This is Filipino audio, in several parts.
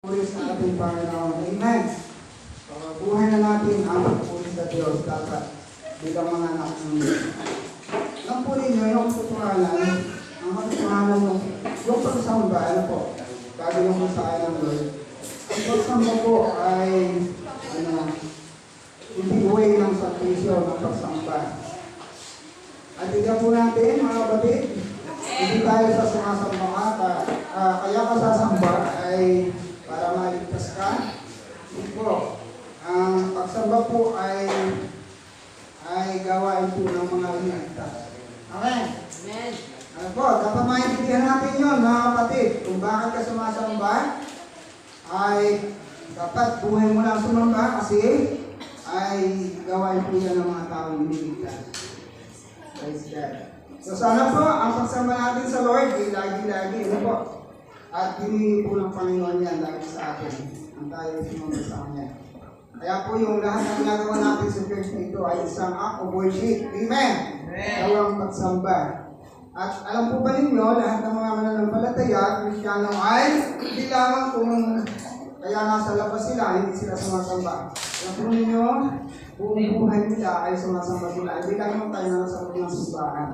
Pulis sa ating Panginoon. Amen. Buhay na natin ang pagpulis sa Diyos dapat bilang mga anak ng Diyos. Alam po ninyo, yung katotohanan, ang katotohanan yung pagsamba, ano po, bago yung masahe ng Lord. Ang pagsamba po ay, hindi way ng sakrisyo ng pagsamba. At tignan po natin, mga kapatid, hindi tayo sa sumasamba kaya ka sasamba ay para maligtas ka. Hindi po. Ang pagsamba po ay gawain po ng mga liligtas. Okay? Amen. Ano po, dapat maintindihan natin yun, mga kapatid. Kung bakit ka sumasamba, ay dapat buhay mo lang sumamba kasi ay gawain po yan ng mga taong liligtas. Praise God. So sana po, ang pagsamba natin sa Lord, ay lagi-lagi, ano po? At hindi po ng Panginoon yan lagi sa atin. Ang tayo sumamba sa Kanya. Kaya po yung lahat ng ginagawa natin sa church na ito ay isang act of worship. Amen! Gawang pagsamba. At alam po ba ninyo, lahat ng mga mananampalataya, Kristiyano ay hindi lamang kung kaya nasa labas sila, hindi sila sumasamba. Alam po ninyo, buong buhay nila ay sumasamba sila. Hindi lang tayo nasa loob ng simbahan.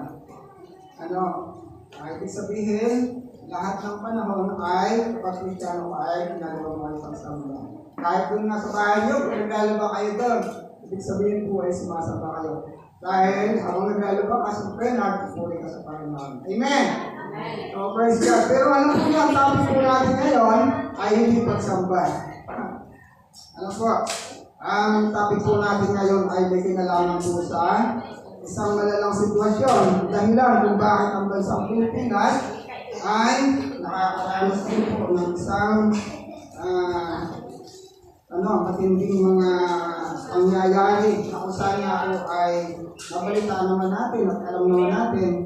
Ibig sabihin, lahat ng panahon ay, kapag Kristiyano ay, ginagawa mo ay pagsamba. Kahit kung nasa bahay nyo, kung naglalaba kayo doon, ibig sabihin po ay sumasamba kayo. Dahil habang naglalaba ka, siyempre, nagpupuli ka sa Panginoon. Amen! Amen. So, praise God. Pero ano po yung topic po natin ngayon ay hindi pagsamba. Ano po? Ang topic po natin ngayon ay may kinalaman po sa isang malalang sitwasyon. Dahilan kung bakit ang bansang Pilipinas ay nakakaranas din po ng isang matinding mga pangyayari na kung saan nga po ay nabalitaan naman natin at alam naman natin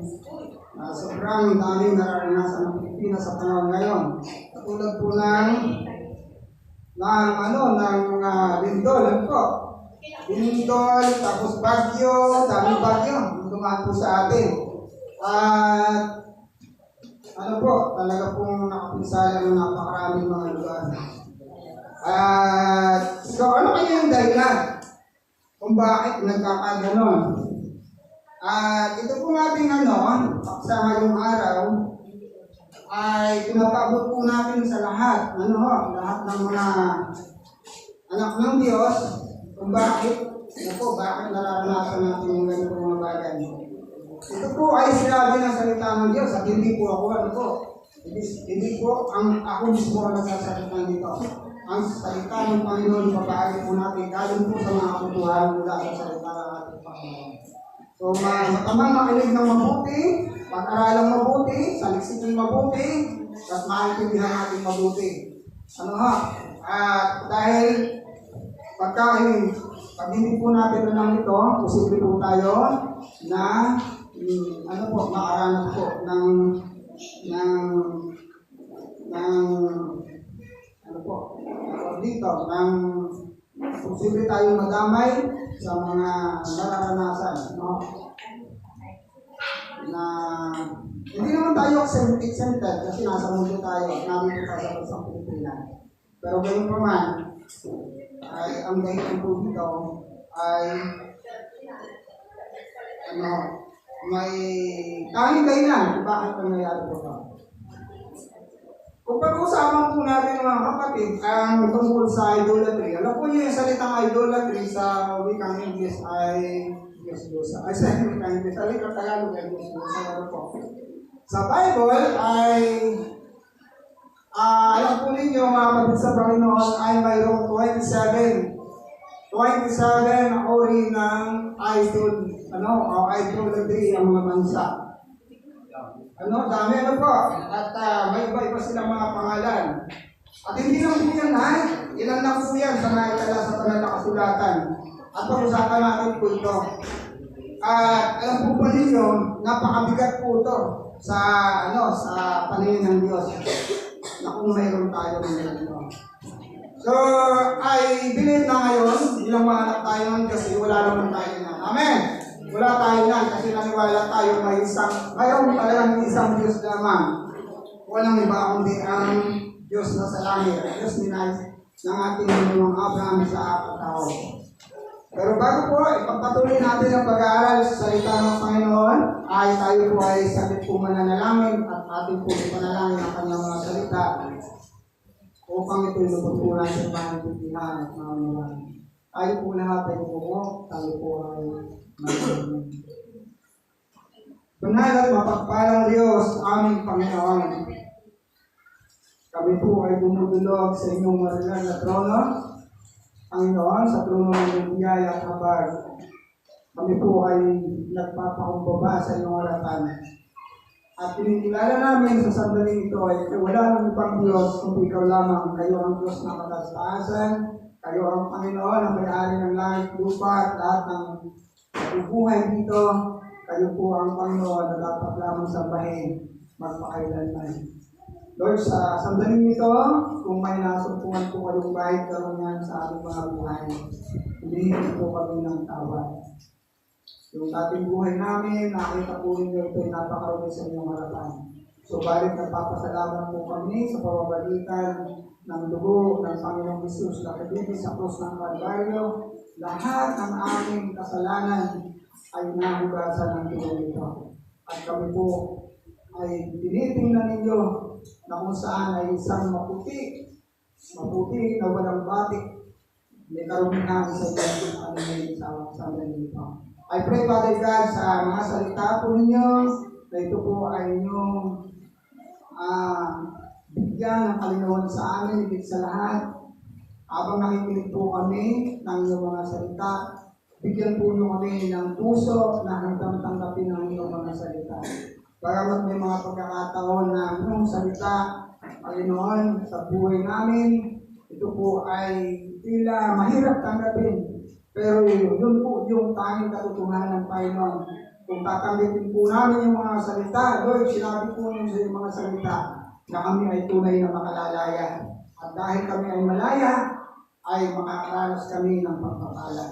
sobrang daming nararanasan ng Pilipinas sa panahon ngayon. Katulad po ng lindol, ano po? Lindol, tapos bagyo, daming bagyo, dumaan po sa atin. At talaga pong nakapinsala ng napakaraming mga lugar. So ano kaya yung dahilan kung bakit nagkakaganon? Ito po ating sa ngayong araw ay pinapabot po natin sa lahat, lahat ng mga anak ng Diyos kung bakit nararanasan natin yung ganitong mga bagay. Ito po ay sinabi ng salita ng Diyos at hindi po ako, hindi po ako mismo ang nagsasalita dito. Ang salita ng Panginoon, papaali po natin, galing po sa mga katutuhan mula sa salita ng ating Panginoon. So, matamang makinig ng mabuti, pag-aralang mabuti, saliksikin mabuti, at maintindihan natin mabuti. Dahil pag hindi po natin alam ito, posible po tayo na makaranas po ng posible tayong madamay sa mga nararanasan, na hindi naman tayo exempted kasi nasa mundo tayo, namin tayo sa bansang Pilipinas. Pero ganun pa man, ay ang dahilan po dito ay may tanging dahilan kung bakit nangyayari po ito. Kung pag-uusapan po natin mga kapatid ang tungkol sa idolatry, alam po niyo yung salitang idolatry sa wikang English ay Diyos-Diyosa. Sa wikang English, sa wikang Tagalog ay Diyos-Diyosa. Sa Bible ay alam po ninyo mga kapatid sa Panginoon ay mayroong 27 na uri ng idolatry ang mga bansa. Dami po. At may iba-iba silang mga pangalan. At hindi lang po yan, ilan lang po yan sa naitala sa Banal na Kasulatan. At pag-usapan natin po ito. At alam po ba ninyo, napakabigat po ito sa paningin ng Diyos. Na kung mayroon tayo ng ganito. So, I believe na ngayon, bilang mga anak tayo ng Diyos, wala naman tayo na. Amen! Wala tayo na kasi naniwala tayo mayroon talagang isang Diyos lamang. Walang iba kundi ang Diyos na sa langit, Diyos ng ating mga Abraham sa tao. Pero bago po, ipagpatuloy natin ang pag-aaral sa salita ng Panginoon, ay tayo po ay saglit po mananalangin at ating po ipanalangin ang kanyang mga salita upang ito'y luputunan sa panantindihan at maunawaan. Tayo po lahat ay umupo, tayo po ay mananalangin. Banal at mapagpalang Diyos, aming Panginoon, kami po ay dumudulog sa inyong marilan na trono, Panginoon, sa trono ng biyaya at habag. Kami po ay nagpapakumbaba sa inyong harapan. At pinikilala namin sa sandaling ito ay wala nang ibang Diyos kundi ikaw lamang. Kayo ang Diyos ng katastaasan. Kayo ang Panginoon, ang may-ari ng langit, lupa at lahat ng bubuhay dito. Kayo po ang Panginoon na dapat lamang sambahin magpakailanman. Lord, sa sandaling ito, kung may nasumpungan po kayong bahid karunyan sa ating mga buhay, humihingi po kami ng tawad. Yung ating buhay namin, nakita po ninyo ito'y napakarami sa inyong harapan. So, balik nagpapasalamat po kami sa pamamagitan ng dugo ng Panginoong Jesus na kabibig sa krus ng Kalbaryo. Lahat ng aming kasalanan ay nahugasan ng dugo nito. At kami po ay tinitingnan ninyo na kung saan ay isang maputi na walang batik, may karumihan sa inyong anumay sa nito. I pray, Father God, sa mga salita po ninyo, na ito po ay inyong bigyan ng kalinawan sa amin, higit sa lahat. Habang nakikinig po kami ng inyong mga salita, bigyan po nyo kami ng puso na hanggang tanggapin ang inyong mga salita. Bagamat may mga pagkakataon na inyong salita, Panginoon, sa buhay namin, ito po ay tila mahirap tanggapin. Pero yun po yung tanging katotohanan ng Panginoon. Kung tatanggapin po namin yung mga salita, Lord, sinabi po nyo sa yung mga salita na kami ay tunay na makalalaya. At dahil kami ay malaya, ay makakaranas kami ng pagpapala.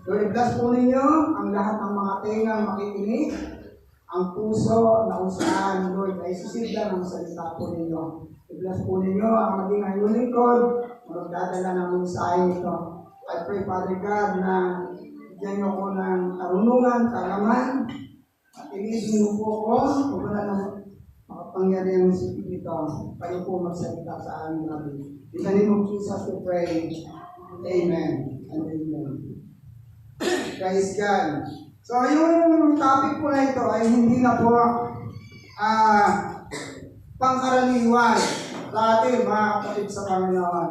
Lord, bless po ninyo ang lahat ng mga tengang makikinig, ang puso na kung saan, Lord, ay sisigla ng salita po ninyo. I-bless po ninyo ang maging ayun lingkod, magdadala ng mensahe nito. I pray, Father God, na bigyan niyo ko ng karunungan, kalaman, at iligin mo po ko, kung wala ng makapangyarihan sa ito, kayo po magsalita sa aming nabi. In the name of Jesus we pray. Amen and amen. Praise God. So, yung topic po na ito ay hindi na po pangkaraniwan sa atin, mga kapatid sa Panginoon.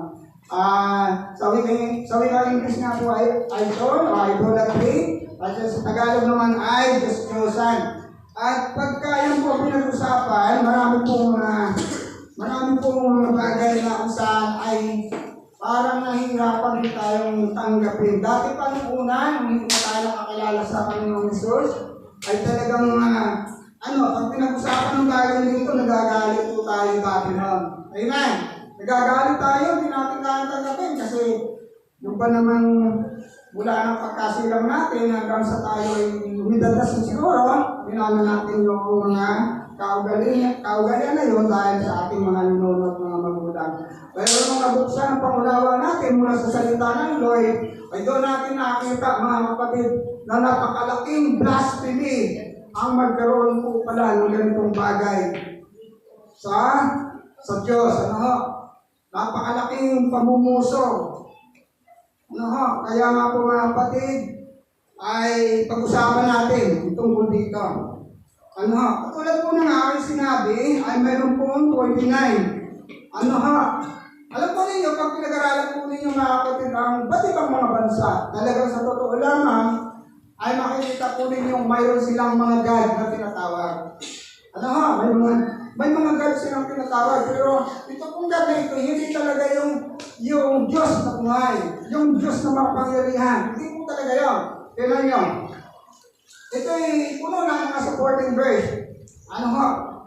Sa wikang English nga po ay idol o idolatry, at sa Tagalog naman ay Diyos-Diyosan. At pagka yan po pinag-usapan, marami pong bagay na kung saan ay parang nahihirapan din tayong tanggapin. Dati pa nung una, nung hindi pa tayo nakakilala sa Panginoong Jesus, ay talagang pag pinag-usapan ng bagay dito, nagagalit po tayo dati noon. Amen! Nagagalit tayo, hindi natin kaya tanggapin kasi yung pa naman mula ng pagkasilang natin hanggang sa tayo ay umidadas siguro, minana natin yung mga kaugalian na yun dahil sa ating mga nunod mga magulang. Pero nung nabuksan ang pangunawa natin mula sa salita ng Lord, ay doon natin nakita mga kapatid na napakalaking blasphemy ang magkaroon po pala ng ganitong bagay sa Diyos. Napakalaking pamumuso. Kaya nga po mga kapatid, ay pag-usapan natin itong dito. Katulad po ng aking sinabi, ay mayroon pong 29. Alam po ninyo, pag pinag-aralan po ninyo mga kapatid, ang ba't ibang mga bansa, talagang sa totoo lamang, ay makikita po ninyo mayroon silang mga God na tinatawag. May mga God silang tinatawag, pero ito pong God na ito, hindi talaga yung Diyos na buhay, yung Diyos na makapangyarihan. Hindi po talaga yun. Tignan nyo. Ito ay puno ng mga supporting verse.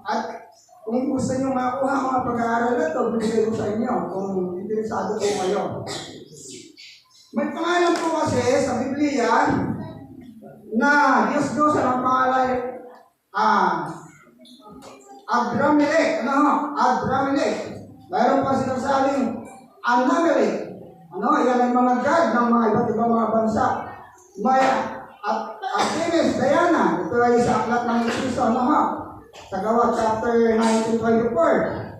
At kung gusto nyo makuha ang mga pag-aaral na ito, binigay ko sa inyo kung interesado po kayo. May pangalan po kasi sa Biblia na Diyos ang pangalan Adramelech. Adramelech. Mayroon pa sinasabing anomaly. Yan ay mga god ng mga iba't ibang mga bansa. May Artemis, Diana, ito ay sa aklat ng Ipiso, sa Gawa chapter 19:24.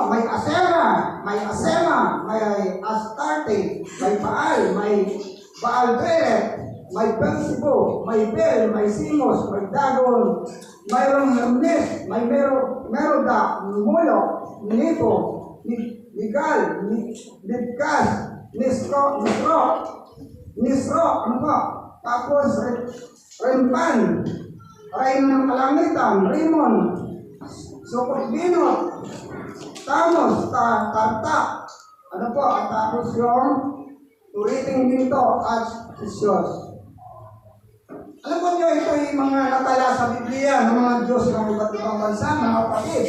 May Asera, may Asema, may Astarte, may Baal, may Baal-Beret, may Belzebub, may Bel, may Simos, may Dagon, mayroong Hermes, may Meroda, Moloch, Nepo, Migal, Libkas, Nisro, tapos Renpan, Rain ng Kalangitan, Rimon, Sokotbino, Tamos, Tarta, at tapos yung Turiting Ginto at Isyos. Alam mo nyo, ito yung mga natala sa Biblia ng mga Diyos ng iba't ibang bansa, mga kapatid.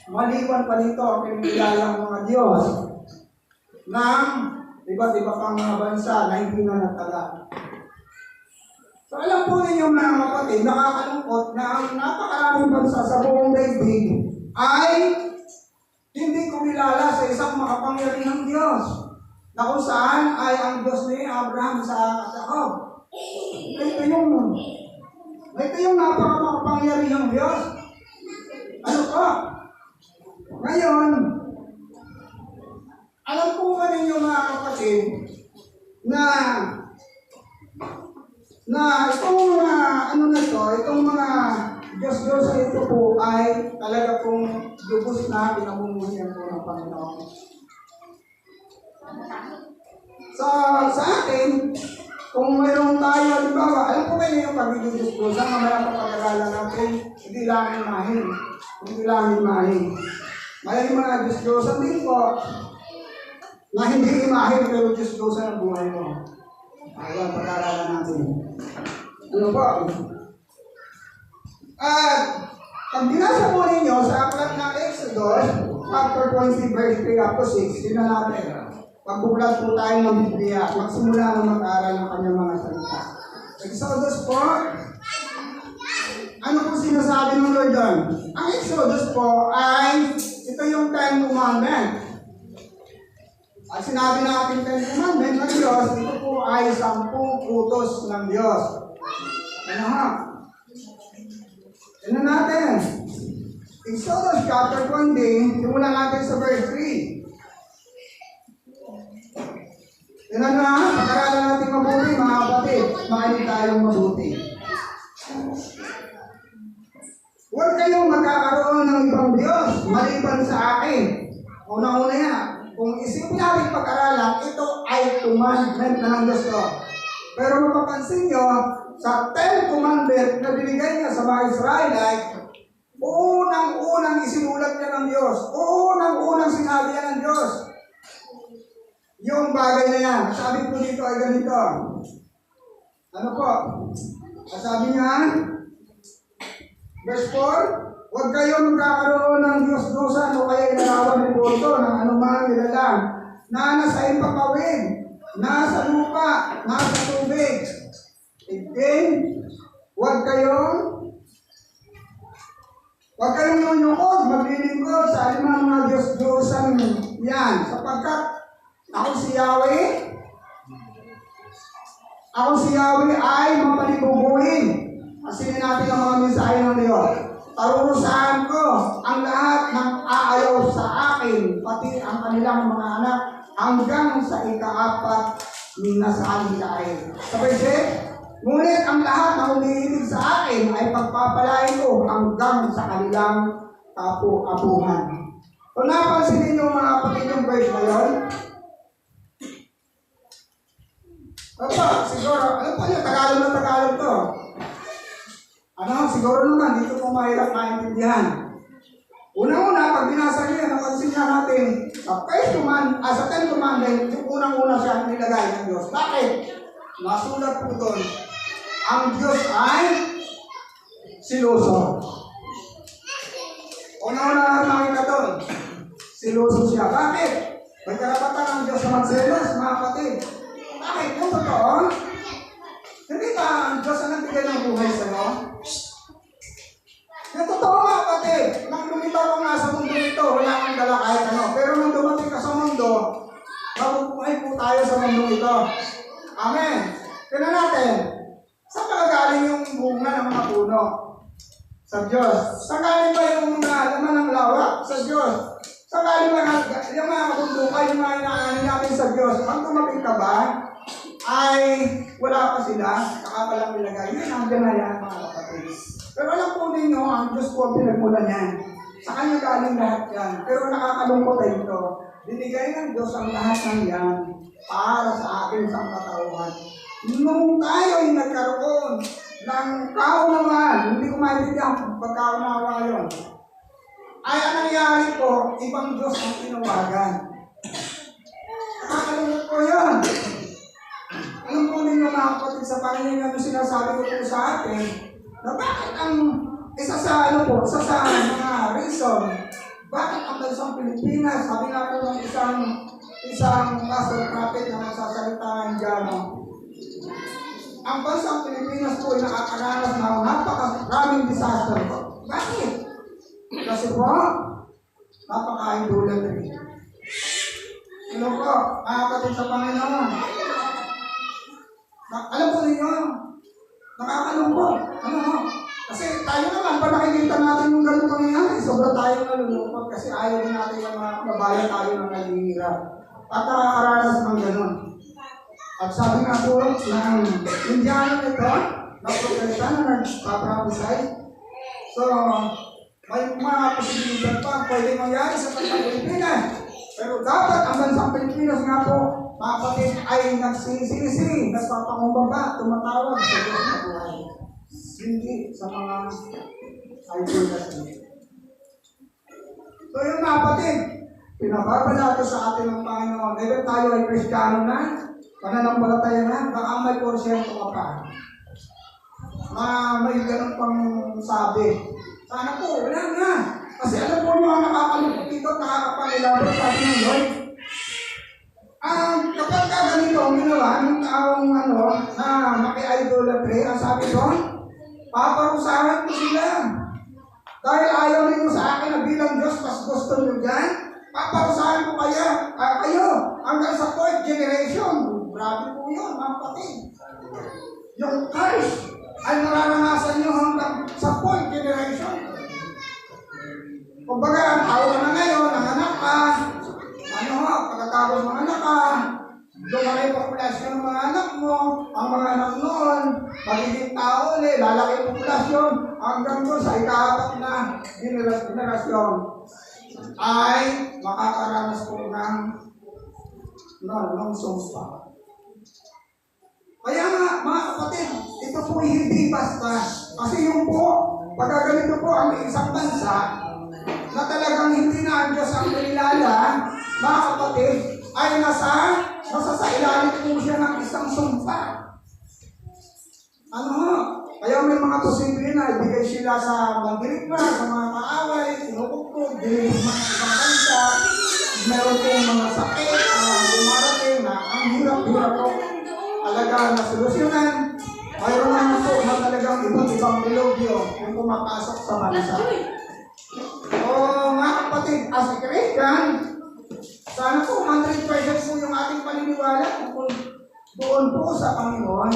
Maliwan pa dito ang pinilalang mga Diyos ng iba't iba pang mga bansa na hindi na natala. So alam po ninyo mga kapatid, nakakalungkot na ang napakaraming bansa sa buong daigdig ay hindi kumilala sa isang makapangyarihang Diyos na kung saan ay ang Diyos ni Abraham sa Jacob. Ito yung napaka-makapangyarihang Diyos. Ngayon, alam po ba ninyo mga kapatid na itong mga Diyos-Diyos sa ito po ay talaga pong lubos na pinamumuhian po ng Panginoon. Sa atin, kung mayroong tayo, halimbawa, alam po kayo yung pagiging Diyos-Diyos, ang mamaya kapag-aralan natin, hindi lang imahin. May mga Diyos-Diyosan din po na hindi imahin pero Diyos-Diyosan ang buhay mo. Ayan, pag-aralan natin. At pag binasa po ninyo sa aklat ng Exodus, chapter 20, verse 3 up to 6, tingnan natin. Pagbuklat po tayo ng Biblia, magsimula na mag-aaral ng kanyang mga salita. Exodus po, ano po sinasabi ng Lord doon? Ang Exodus po ay, ito yung 10 Commandments. At sinabi natin 10 Commandments ng Diyos, ito po ay 10 utos ng Diyos. Tignan natin. Exodus chapter 20, simulan natin sa verse 3. Tignan na, pag-aralan natin mabuti, mga kapatid. Makinig tayong mabuti. Huwag kayong magkakaroon ng ibang Diyos maliban sa akin. Una-una yan. Kung isipin natin pag-aralan, ito ay commandment na ng Diyos ko. Pero mapapansin nyo, sa 10 commandment na binigay niya sa mga Israelite, unang-unang isinulat niya ng Diyos. Unang-unang sinabi niya ng Diyos. Yung bagay na yan, sabi po dito ay ganito. Ano po? Sabi niya, verse 4, huwag kayo magkakaroon ng Diyos-Diyosan o kaya inarawan ng boto ng anumang nilalang na nasa ipapawid, nasa lupa, nasa tubig. Again, huwag kayong lulukod, maglilingkod sa alimang mga Diyos-Diyosan yan, sapagkat ako si Yahweh ay mapalibubuhin. Asinin natin ang mga mensahe ng Diyos. Parurusahan ko ang lahat ng aayaw sa akin, pati ang kanilang mga anak, hanggang sa ika-4 na sa kanilain. Sabay ngunit ang lahat na umiibig sa akin ay pagpapalain ko hanggang sa kanilang kapu-apuhan. Kung napansin ninyo mga kapatid yung verse na yun, siguro, ano po yung Tagalog to? Siguro naman, dito po mahirap maintindihan. Una-una, pag binasa niya, napansin niya natin, sa 10 commandment, yung unang-una siya nilagay ng Diyos. Bakit? Nasulat po doon, ang Diyos ay siloso. Una-una makita doon, siloso siya. Bakit? May karapatan ang Diyos na magselos, mga kapatid. Bakit? Kung totoo, hindi ba ang Diyos ang nagbigay ng buhay sa'yo? Yung totoo mga kapatid, nang lumitaw ka nga sa mundo nito, wala kang dala kahit ano. buhay po tayo sa mundong ito. Amen. Tignan natin. Saan magagaling yung bunga ng mga puno? Sa Diyos. Saan galing ba yung laman ng lawa? Sa Diyos. Saan galing ba yung mga kabundukan, yung mga inaanin natin sa Diyos? Ang tumating ka ba, ay wala pa sila, saka pa lang nilagay. Yun, nandiyan na yan, mga kapatid. Pero alam po ninyo, ang Diyos po ang pinagmulan yan. Sa Kanya galing lahat yan. Pero nakakalungkot ay ito. Binigay ng Diyos ang lahat ng yan para sa akin sa katauhan. Nung tayo ay nagkaroon ng kaunawan, hindi ko maintindihan kung pagkaunawa yun, ay ang nangyari po, ibang Diyos ang tinawagan. Nakakalungkot po yun. Alam po ninyo mga kapatid sa Panginoon, ano sinasabi ko po sa atin, na bakit ang isa sa mga reason, bakit ang bansang Pilipinas, sabi nga po ng isang pastor prophet na nagsasalita ng Indiano, ang bansang Pilipinas po ay nakakaranas ng napakaraming disaster po. Bakit? Kasi po, napaka-idolatry. Ano po, mga kapatid sa Panginoon, alam po ninyo, nakakalungkot. Ano mo? Kasi tayo naman, pag nakikita natin yung ganun pangyayari, sobra tayong nalulungkot kasi ayaw din natin yung mga kabayan tayo ng naghihirap. At nakakaranas ng ganun. At sabi nga po ng Indiano nito, na propeta na nagpaprophesy. So, may mga posibilidad pa pwede mangyari sa bansang Pilipinas. Pero dapat ang bansang Pilipinas nga po, mga kapatid, ay nagsisisi, nagpapangumbaba, tumatawag sa Diyos na buhay. Hindi sa mga idolatry. So yung mga kapatid, pinababala ito sa atin ng Panginoon. Dahil tayo ay Kristiyano na, pananampalataya na, baka may porsyento ka pa. May ganun pang sabi. Sana po, wala na. Kasi alam po nyo, ang nakakalungkot dito, nakakapangilabot sa atin ng Lord. Kapag ka ganito ang ginawa ng taong na maki-idolatry, ang sabi doon, paparusahan ko sila. Dahil ayaw ninyo sa akin na bilang Diyos, mas gusto nyo dyan, paparusahan ko kayo hanggang sa 4th generation. Grabe po yun, mga kapatid. Yung curse ay mararanasan nyo hanggang sa 4th generation. Kumbaga, ang tao ka na ngayon, nanganak ka, pagkatapos mga anak ka, lumaki ang populasyon ng mga anak mo, ang mga anak noon, magiging tao ulit, lalaki ang populasyon, hanggang doon sa ika-4 na generasyon, ay makakaranas po ng sumpa. Kaya nga, mga kapatid, ito po hindi basta. Kasi yung po, pagkaganito po ang isang bansa, na talagang hindi na ang Diyos ang nilala, mga kapatid, ay nasa sa ilalim po siya ng isang sumpa. Kaya may mga posible na ibigay sila sa mandirigma, sa mga kaaway, sinukukog, dinilip mga ibang bansa, meron pong mga sakit, dumarating na ang hirap-hirap po talaga na solusyonan. Mayroon naman po na talagang ibang melodyo yung pumapasok sa bansa. Mga kapatid, as a Christian, sana po 100% po yung ating paniniwala kung doon po sa Panginoon.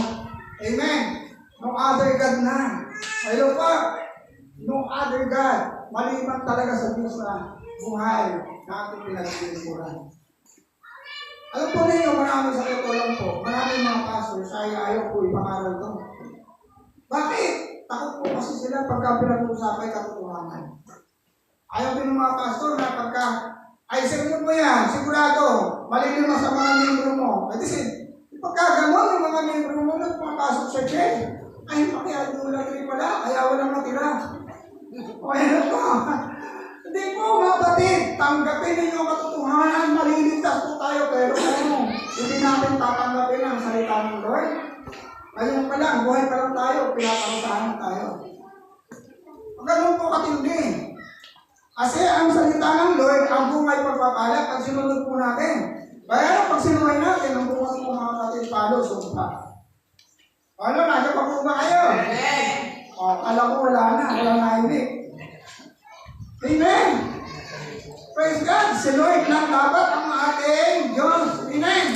Amen. No other God na. Ayun pa, no other God. Maliban talaga sa Diyos na buhay na ating pinag-iisuran. Alam po ninyo, marami sa katulong po, maraming mga pastors ay ayaw po ipangaral ito. Bakit? Takot po kasi sila pagka pinag-uusapay katotohanan. Ayaw din ng mga pastor na pagka ay sabihin mo yan, sigurado, malilima sa mga membro mo. At pagka gano'n, yung mga membro mo na pumapasok sa jail, ay makiadulatry pala, kaya walang matira. O ano po? Hindi po, mga kapatid, tanggapin ninyo ang katotohanan, maliligtas po tayo, pero hindi natin tatanggapin ang salita ng Lord. Ngayon pa lang, buhay pa lang tayo, pinaparusahan tayo. Ganun po katindi. Kasi ang salita ng Lord, ang bungay pagpapala, pag sinunod po natin. Kaya pag sinuway natin, ang bungay po mga kapatid, palo, sumpa. Ano, nasa pa po ba kayo? Alam ko wala na hindi. Amen! Praise God! Si Lord lang dapat ang ating Diyos. Amen!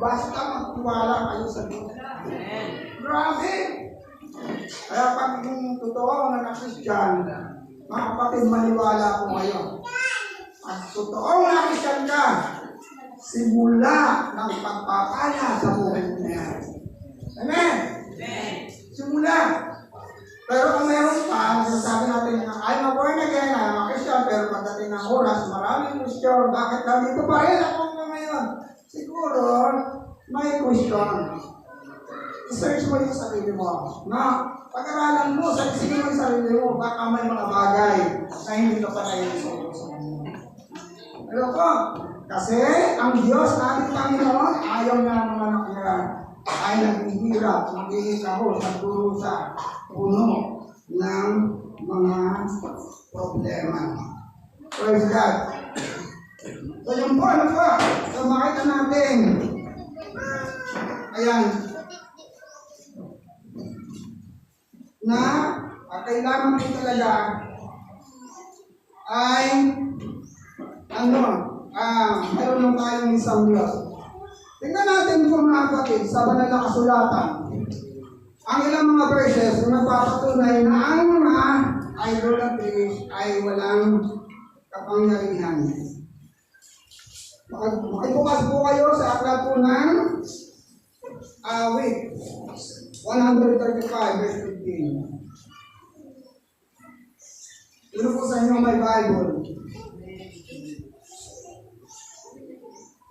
Basta magtiwala kayo sa Diyos. Grabe! Kaya pag yung totoo na Christian, mga kapatid, maniwala po kayo. At totoong na Christian ka, simula ng pagpapala sa buhay mo na yan. Amen? Simula. Pero kung meron pa, sabi natin na I'm a born again, I'm a Christian, pero pagdating ng oras, maraming Christian, bakit nandito pa rin ako ngayon? Siguro, may question. I-search mo yung sarili mo. Na, pag-aralan mo, isipin mo yung sarili mo, baka may mga bagay na hindi ka pa naiisip sa mundo. Pero po, kasi ang Diyos natin Panginoon, ayaw niya ng mga anak niya ay naghihirap, naghihikaho, nagdurusa, puno ng mga problema. Praise God. So yung po, ano po? So makita natin. Ayan. Na kailangan din talaga ay meron lang tayong isang Diyos. Tingnan natin po mga kapatid sa banal na kasulatan. Ang ilang mga verses na nagpapatunay na ang mga idolatry ay walang kapangyarihan. Makibukas po kayo sa aklat po ng Awit 135 verse 15. Sino po sa inyo may Bible?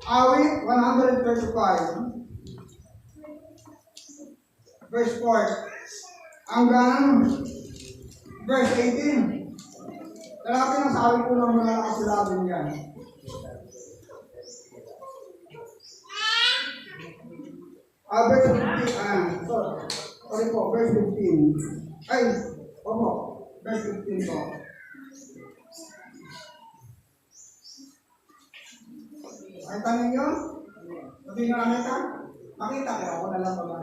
Awit 135 verse 4 hanggang verse 18. Lalaki ang sabi po ng mga nakasilabi niyan. Verse 15. Sorry po, verse 15. Ay, opo, verse 15 po. Ay, tanong nyo? Sabi nga nakita? Makita kaya ako na lang pa ba?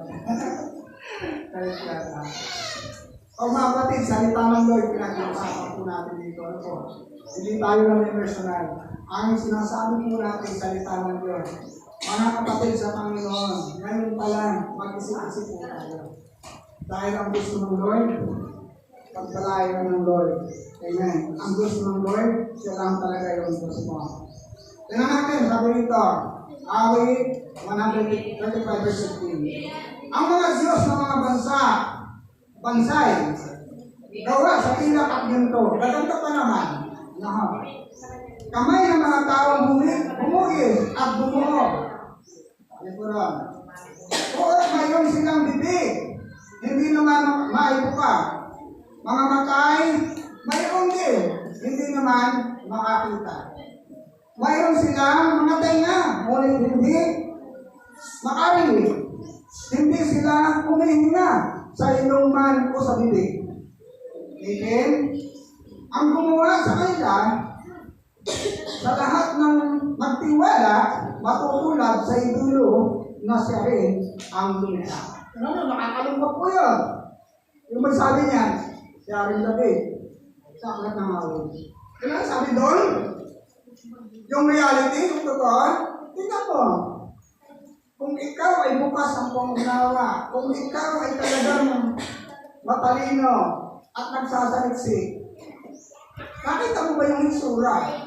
Pag mga kapatid, salita ng Lord, pinag-uusapan po natin dito. Ano po? Hindi tayo lang may personal. Ang sinasabi po natin, salita ng Lord. Mga kapatid sa Panginoon, ngayon pa lang, mag-isip-isip po tayo. Dahil ang gusto ng Lord, pagpalayan ng Lord. Amen. Ang gusto ng Lord, siya lang talaga yung gusto mo. Tingnan natin, sabi rito, Awit 135 verse 15. Ang mga Diyos ng mga bansay, gawa sa pilak at ginto, gaganto pa naman, kamay ng mga taong bumugis at bumuo. Ito ron. Oo, mayroon silang bibig, hindi naman maibuka. Mga matay, mayroon din, hindi naman makakita. Mayroon silang mga tenga, ngunit hindi makarinig. Hindi sila humihinga sa inuman o sa bibig. Amen? Ang gumawa sa kanila, sa lahat ng magtiwala, matutulad sa idolo na siya rin ang lumita. Ano, nakakalungkot po yun. Yung may sabi niyan, siya rin David, sa aklat ng Awit. Kaya sabi doon, yung reality, yung totoo, tingnan mo. Kung ikaw ay bukas ang pangunawa, kung ikaw ay talagang matalino at nagsasaliksi, nakita mo ba yung isura?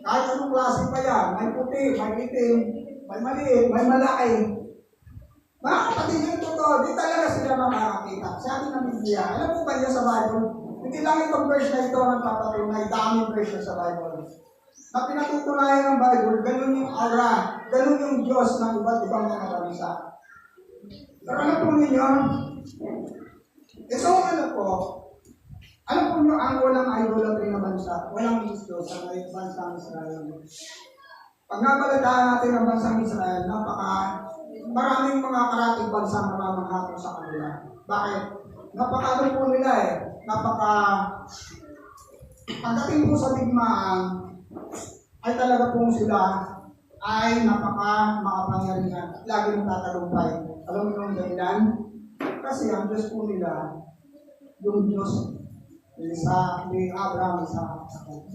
Kahit anong klase pa yan, may puti, may itim, may maliit, may malaki. Mga kapatid yung totoo, di talaga sila makakakita. Sabi ng Biblia, alam mo ba niya sa Bible? Hindi lang itong verse na ito nagpapatunay, daming verse sa Bible. Na pinatutunayan ng Bible, ganun yung aura, ganun yung Diyos ng iba't ibang mga bansa. Pero ano po ninyo? Ito ano po yung ang walang idolatry na bansa? Walang Diyos sa bansang Israel. Pag nabalataan natin ang bansang Israel, maraming mga karating bansa na mamanghato sa kanila. Bakit? Napakadol po nila pagdating po sa digmaan, ay talaga pong sila ay makapangyarihan. Lagi nang tatalumpay. Alam mo yung dahilan? Kasi ang Diyos po nila, yung Diyos ni Abraham,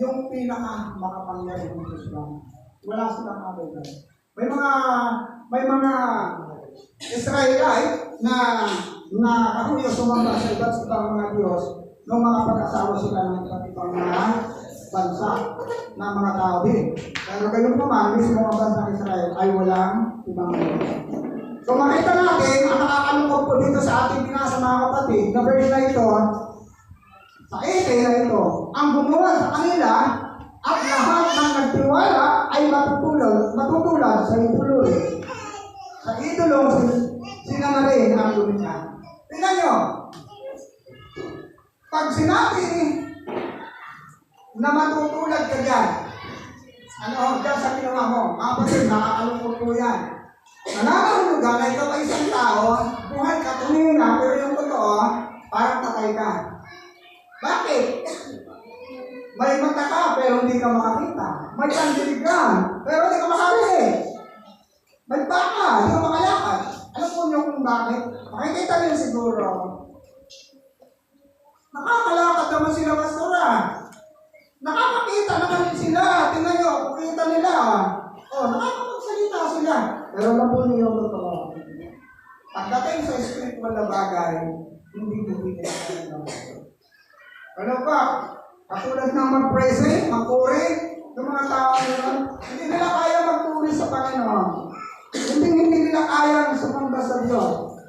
yung pinaka makapangyarihan ng Diyos lang. Wala silang abay. May mga may mga Israelite na kahuyo sumamba sa iba't ibang mga Diyos nung mga pag-asawa sila ng iba't ibang mga bansa ng mga tao din. Pero gayon naman, mismo ang bansa ng Israel ay walang ibang Diyos. So makita natin, ang nakakalungkot po dito sa ating binasa mga kapatid, na verse na ito, sa 18 na ito, ang gumawa sa kanila at lahat ng nagtiwala ay matutulad sa idolo. Sa idolong sila na rin ang lumikha. Tingnan nyo, pag sinabi na matutulad ka dyan, dyan sa ginawa mo, mga kapatid, nakakalungkot po yan. Nananahulugan na ikaw ay isang tao, buhay ka, tumingin na, pero yung totoo, parang patay ka. Bakit? May mata ka, pero hindi ka makakita. May pandilig ka, pero hindi ka makarinig. May baka, hindi ka makalakad. Alam po niyo kung bakit? Makikita niyo siguro. Nakakalakad naman sila, pastora. Nakakakita naman sila. Tingnan niyo, kukita nila. Nakakapagsalita sila. Pero alam po niyo yung totoo. Pagdating sa spiritual na bagay, hindi nila kaya. Ano pa? Katulad ng mag-praise, mag-puri, yung mga tao nila, hindi nila kaya mag-puri sa Panginoon. Hindi nila kaya sumamba sa Diyos.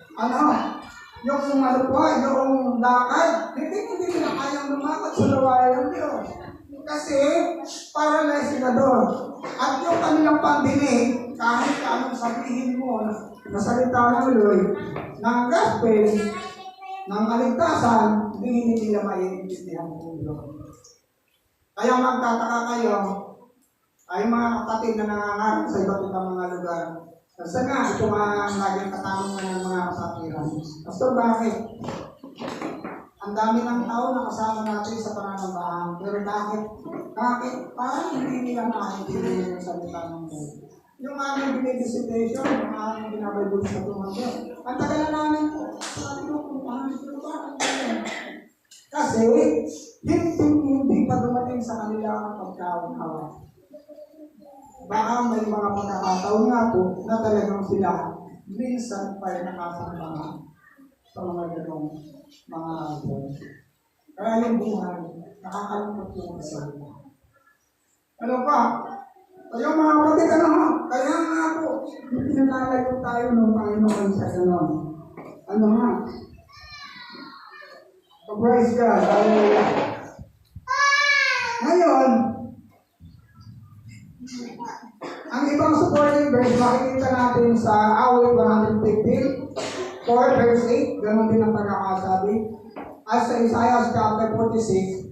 Yung yung lakad, hindi nila kaya lumakad sa lawayan ng Diyos. Kasi, paralyzed sila doon. At yung kanilang pandinig, kahit anong sabihin mo, na salita ng Lord, ng gospel, ng kaligtasan, hindi nila maiintindihan po yun. Kaya magtataka kayo, ay mga kapatid na nangangarap sa iba't ibang mga lugar. Kasi nga, ito ang laging katanungan ng mga kasakiran. Pastor, bakit? Ang dami ng tao na kasama natin sa pananambahan. Pero bakit? Parang hindi nila maintindihan yung salita ng Lord. Yung aming binibisitation, yung aming binabaybol sa tumanggo. Ang tagal na namin po, sabi ko kung paano ito ba? Kasi, hindi pa dumating sa kanila ang pagkaunawa. Baka may mga pagkakataon nga po na talagang sila minsan pa nakasama sa mga ganong mga album. Kaya yung buhay, nakakalungkot yung isa. Ano pa? Kaya mga kapatid, kaya nga po, pinalalayo tayo ng Panginoon sa ganon. Ano nga? So praise God. Hallelujah. Ngayon, ang ibang supporting verse, makikita natin sa awit 115, 4 verse 8, ganoon din ang pagkakasabi. At sa Isaiah chapter 46,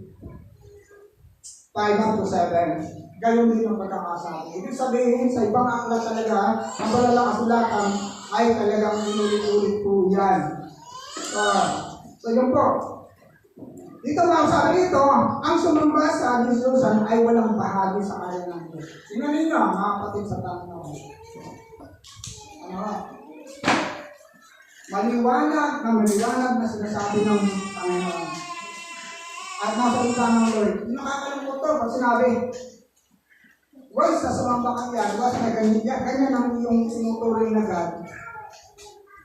5 up to 7. Gayon din ang pagkakasabi. Ibig sabihin, sa ibang aklat talaga, ang balalakas-sulatan ay talagang inulit-ulit po yan. So yun po. Dito mga sabi dito, ang sumamba sa Diyos-Diyosan ay walang bahagi sa kaya ng Diyos. Tingnan ninyo, mga kapatid sa tanong. Maliwanag na sinasabi ng Panginoon. At nasa ika ng Lord. Nakakalungkot to, pag sinabi, once na sumamba ka yan, once na ganyan ang iyong sinuturing na God,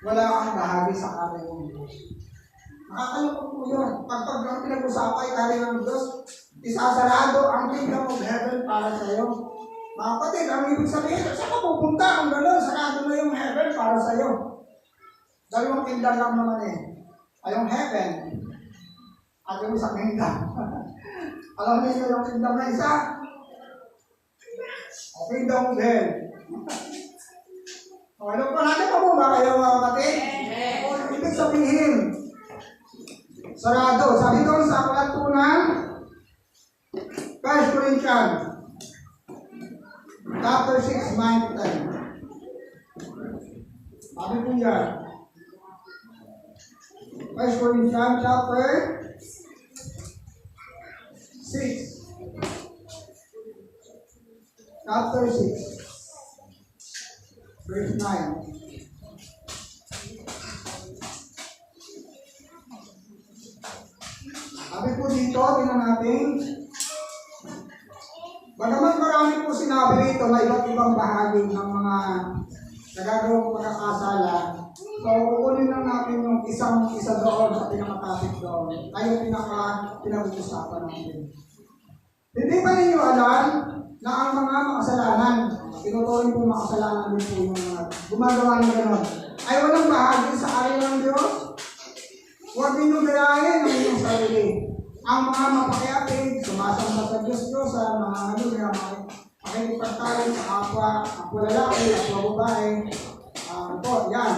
wala kang bahagi sa kaya ng Diyos. Nakakalungkot po yun. Pag ang pinag-usapay kaya ng Diyos, isasarado ang kingdom of heaven para sa iyo. Mga kapatid, ang ibig sabihin, saan ka pupunta kung gano'n? Sarado na yung heaven para sa iyo. Dalawang kingdom lang naman ay yung heaven at yung isang kingdom. Alam niyo yung kingdom na isa? O kingdom of hell. Ano pa natin pa mo ba kayo mga kapatid? O ibig sabihin, sarado. Sabi doon sa aklat po ng 1 Corinthians chapter 6, 9 to 10. Sabi po yan. 1 Corinthians chapter 6. Chapter 6. Verse 9. Sabi po dito, tingnan natin. Bagaman marami po sinabi rito na iba't ibang bahagi ng mga nagagawang pagkakasala. So, kukunin lang natin yung isa doon sa pinaka-topic doon. Ay yung pinag-uusapan natin. Hindi ba ninyo alam na ang mga makasalanan, tinuturing po makasalanan din po yung mga gumagawa ng gano'n, ay walang bahagi sa ari ng Diyos? Huwag ninyong gayahin ang inyong sarili. Ang mga mapakayapig, sumasamba sa Diyos, sa mga makikipagtalo sa kapwa lalaki, kapwa babae. Yan.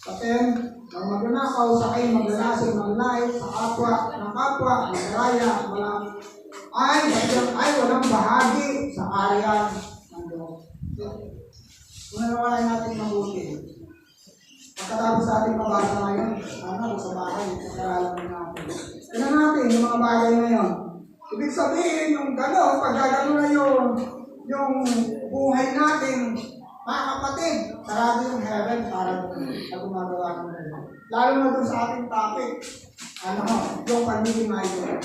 Paten, ang magnanakaw sa kayo, magnanasig, magnanait, sa kapwa, ng kapwa, magnaraya, ay walang bahagi sa area ng Diyos. Kung nanawalan natin mabuti, pagkatapos sa ating mabasa ngayon, sa bahay, pagkaralan natin. Tignan natin yung mga bagay na yun. Ibig sabihin, yung gano'n, pag gano'n na yung buhay natin, mga kapatid, sarado yung heaven para na gumagawa ng gano'n. Lalo na doon sa ating topic, yung pagiging idol.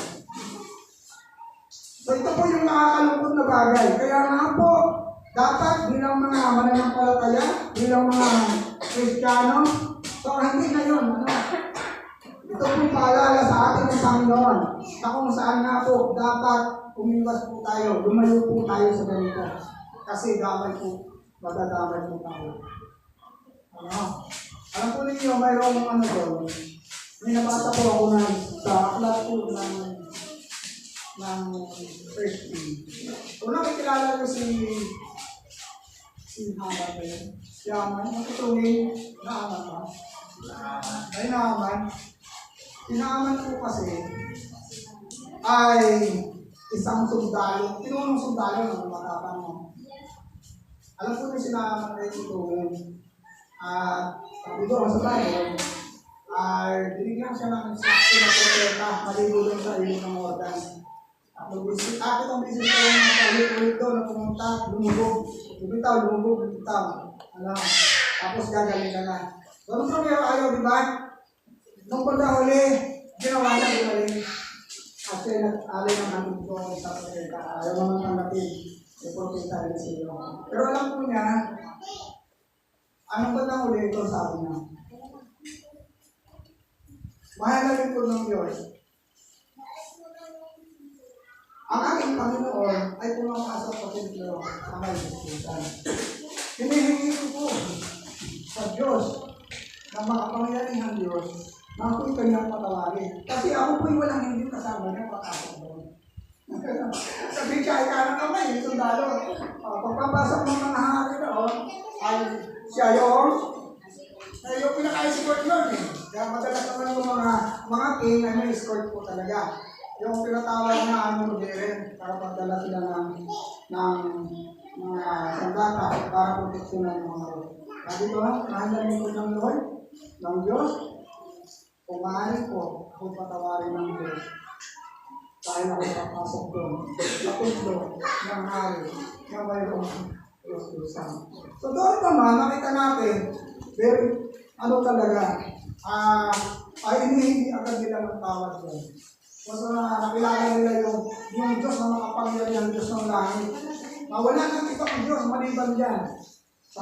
So ito po yung nakakalungkot na bagay. Kaya nga po, dapat bilang mga mananampalataya, bilang mga Kristiyano, so hindi na yun. Ito po paalala sa ating ng Panginoon na kung saan nga po dapat umiwas po tayo, lumayo po tayo sa ganito. Kasi damay po, madadamay po tayo. Alam po ninyo, mayroong doon. May nabasa po ako sa aklat po ng first thing. Kung nakikilala ko si Haman na yun, si Haman, nakitungin na Haman ba? Ay Haman. Si Haman po kasi ay isang sundalo, tinulong sundalo ng matapang mo. Alam po niyo si Haman na itutungin. Sabi doon sa tayo, ay binigyan siya ng instruction na proteta, maligo doon sa ilog ng Jordan. Akit ang business ko yung ulit-ulit doon na pumunta, lumubog. Lumubog. Tapos gagaling ka na. Ganun kami ayaw, di ba? Nung punta huli, ginawa na gumaling. Kasi nag-alay ng hangin ko sa proteta. Ayaw naman tanggapin. Yung proteta rin sila. Pero alam po niya, anong punta huli ito sabi niya? Mahalagin po ng Diyos. Ang aking Panginoon ay pumapasok sa templo sa may Kristiyan. Hinihingi ko po sa Diyos, na makapangyarihang Diyos, na ako'y kanyang patawarin. Kasi ako po'y walang hindi kasama niya papasok doon. Sabi siya, ikaw na naman, yung sundalo. Pagpapasok ng mga hari doon, ay siya yung pinaka-escort yun eh. Kaya madalas naman yung mga king na may escort po talaga. Yung pinatawag na modern para pagdala sila ng mga sandata para proteksyonan ng mga road. Sabi ko, nahandarin ko ng Lord, ng Diyos, kung maaari po, ako patawarin ng Diyos. Dahil ako papasok doon, napundlo ng hari na mayroong Diyos-Diyosan. So doon naman, nakita natin, very, talaga, ay hindi agad nila ng tawad doon. Kasi nakilala nila yung Diyos na makapangyarihan, Diyos ng langit. Wala nang ibang Diyos maliban dyan. Sa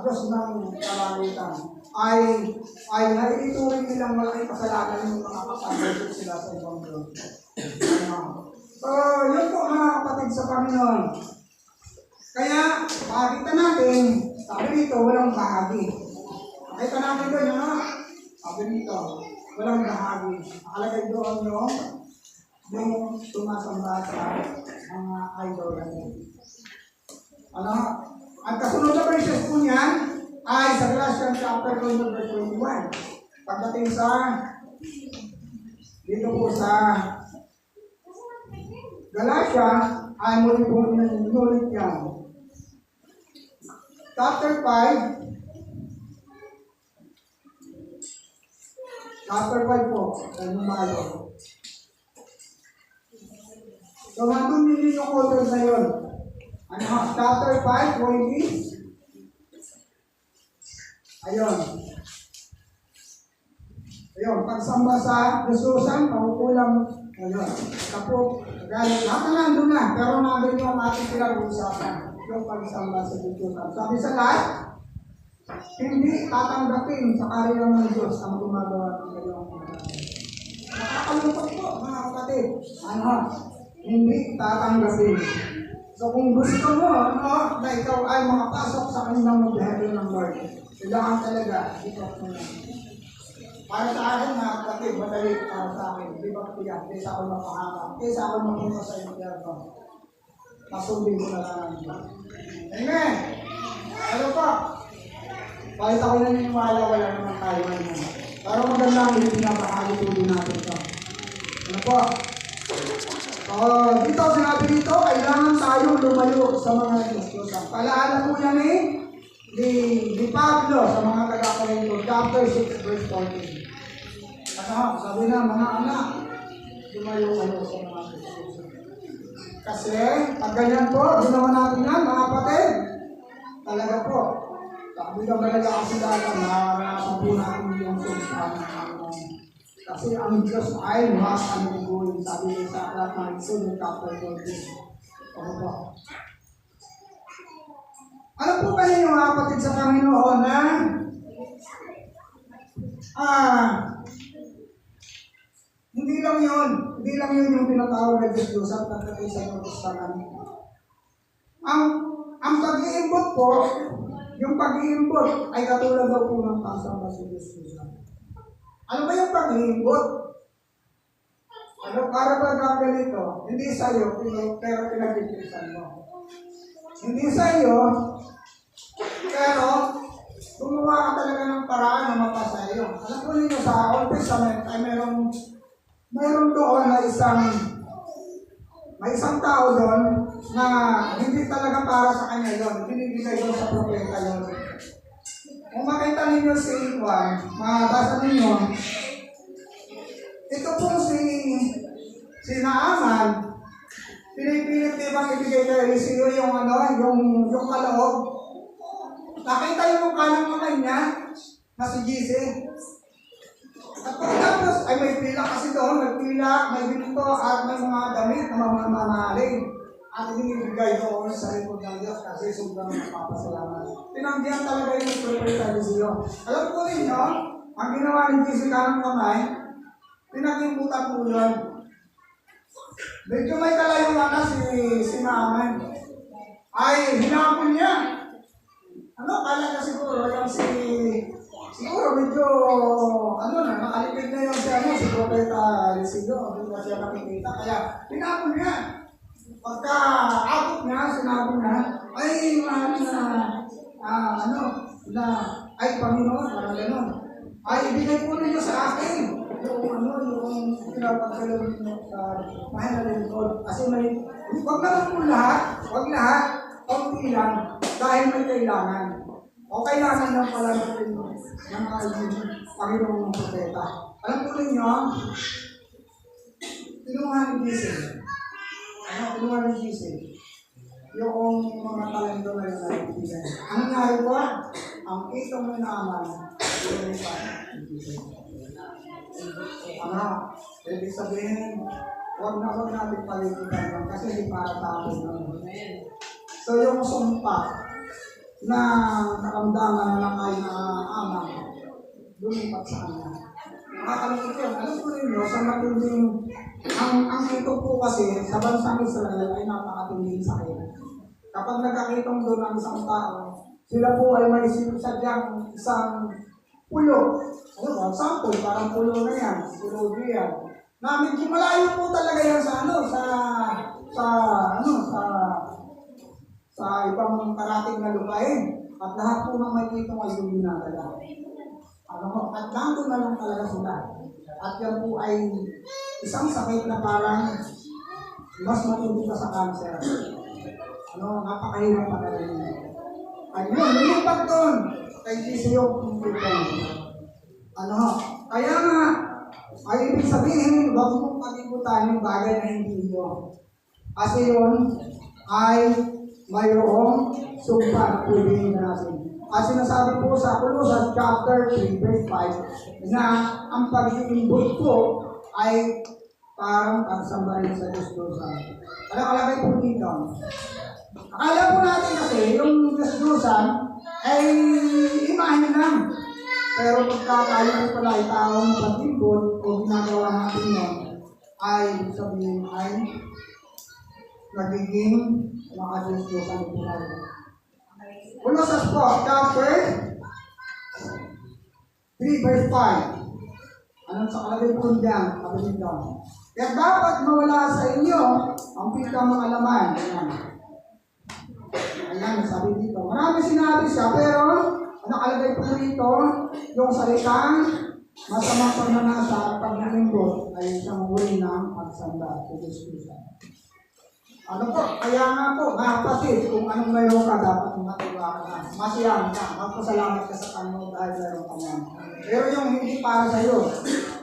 Diyos ng kalangitan. Ay naituring nilang malaking kasalanan yung mga kapatid sila sa ibang Diyos. So, yun po mga kapatid sa Panginoon. Kaya, makikita natin, sabi dito, walang bahagi. Makita natin doon, sabi dito, walang bahagi. Nakalagay doon yung sumasamba sa mga idol natin. Ang kasunod na verses po niyan ay sa Galatians chapter 20 verse 21. Pagdating sa dito po sa Galatia ay muli po inulit yan. Chapter 5 po, ang malo. So, nandun din yung quarter na yun. Chapter 5, pointing. Ayun. Pagsamba sa Jesusan, pakukulang, kapot, galit. Lahat na nandun na, pero nandun yung ating pinag-uusapan, yung pagsamba sa Jesusan. Sabi sa lahat, hindi tatanggapin sa karya ng Diyos ang gumagawa ng gayong nakakalungkot po, mga kapatid. Ano? Hindi tatanggapin. So kung gusto mo, ano, na ikaw ay makapasok sa kanilang magdahil ng Lord, kailangan talaga, ito mo na. Para sa akin, mga kapatid, madali para sa akin. Di ba kuya? Kaysa ako mapahanga. Kaysa ako mapunta sa impyerno. Masundin ko na lang ang Diyos. Amen! Ano pa? Kahit ako naniniwala, wala naman tayo ngayon. Pero maganda ang pinapakalitulin natin ito. Ano po? Dito, sinabi dito, kailangan tayo lumayo sa mga Diyos-Diyosan. Palaala po yan ni Pablo sa mga taga-Corinto, chapter 6, verse 14. Ano, sabi na, mga anak, lumayo kayo sa mga Diyos-Diyosan. Kasi, pag ganyan po, ginawa natin yan, mga kapatid, talaga po, sabi ka talaga kasi dahil maranasan po natin yung sumpa ng kasi ang Diyos ay mas aniguin, sabi niya sa aklat ng Exodus chapter 14. Ano po? Ano po ba ninyo mga kapatid sa Panginoon na hindi lang yun yung pinatawag ng Diyos at pagkakay sa Protestant. Ang pag-iimbot po, yung pag-iimbot ay katulad daw po ng pagsamba sa Diyos. Ano ba yung pag-iimbot? Ano, para ba ang ganito? Hindi sa'yo, pero pinagpipilisan mo. Hindi sa'yo, pero gumawa ka talaga ng paraan na mapasa iyo. Alam po ninyo sa Old Testament ay mayroon doon na may isang tao doon na hindi talaga para sa kanya yun. Binibigay doon sa propeta yun. Kung makita ninyo si Juan, mabasa ninyo, ito pong si Naaman, pinipilit ibang ibigay kay Eliseo yung kaloob. Nakita yung mukha ng kamay niya na si Gise. At pagkatapos ay may pila kasi doon, may pila, may binito at may mga damit na mga mamahaling. At binibigay doon sa likod ng Diyos kasi sobrang napapasalamat. Tinanggihan talaga yung propeta Eliseo. Alam po ninyo, ang ginawa ni Jesus kanang kamay, pinagimbutan po yun. Medyo may kalayuan na si Naaman. Ay, hinapon niya. Ano, kala ka siguro yung siguro medyo, nakalipid na yung si propeta Eliseo. Hindi na siya nakikita. Kaya, hinapon niya. Pagka abot niya, sinabi niya, ay ay Panginoon, parang gano'n. Ay, ibigay po ninyo sa akin yung pinapagkalong ninyo sa mahal na lingkod. Kasi wag naman po wag lahat, konti lang, dahil may kailangan. O kailangan lang pala natin ng Panginoon ng propeta. Alam po ninyo, tinungan ni Jesus. Kinuha ng Jesus, yung mga talento na yun ay ibigay. Ang nangyari po, ang itong may naaman, yung pa. Ibig sabihin, huwag natin palimutan yan kasi hindi para tao nun. So yung sumpa na nakamdaman na kayo na amang, lumipat sa kanya. Nakakalungkot yun. Alam po ninyo, sa matinding, ang ito po kasi sa bansang Israel ay napakatinding sakit. Kapag nagkakitong doon ang isang tao, sila po ay may sadyang isang pulo. Ano ba? Sample, parang pulo na yan. Pulo diyan. Na medyo malayo po talaga yan sa ibang karating na lupain. At lahat po ng may kitong ay yung ginagala. At nandun na lang talaga sila. At yan po ay isang sakit na parang mas matindi pa sa cancer. Napakahirap pa talaga. Ayun, lumipat doon. Kay Eliseo kung kaya nga, ay ibig sabihin, huwag mong pag-ibutan yung bagay na hindi yun. Kasi yun ay mayroong sumpa na pwede natin. As sinasabi po sa Colossians chapter 3, verse 5, na ang pag-iimbot po ay parang pagsamba rin sa Diyos-Diyosan. Kalagay po dito. Akala po natin kasi yung Diyos-Diyosan ay imahe Pero pagka tayo ay pala ay taong paglingkod o ginagawa natin yun, ay sabihin ay nagiging makadiyos-diyosan ito tayo. Colossus po, chapter 3 verse 5. Anong sa kalagay po diyan? Sabi dito. Kaya dapat mawala sa inyo ang pitang mga laman. Ayan, sabi dito. Marami sinabi siya, pero ang nakalagay po dito, yung salitang masamang pagnanasa at paglilingkod ay isang uri ng pagsamba sa Diyos Kristo. Ano po? Kaya nga po, mga kapatid, kung anong mayroon ka, dapat matiwala ka. Masiyang ka, magpasalamat ka sa Panginoon dahil mayroon ka naman. Pero yung hindi para sa iyo,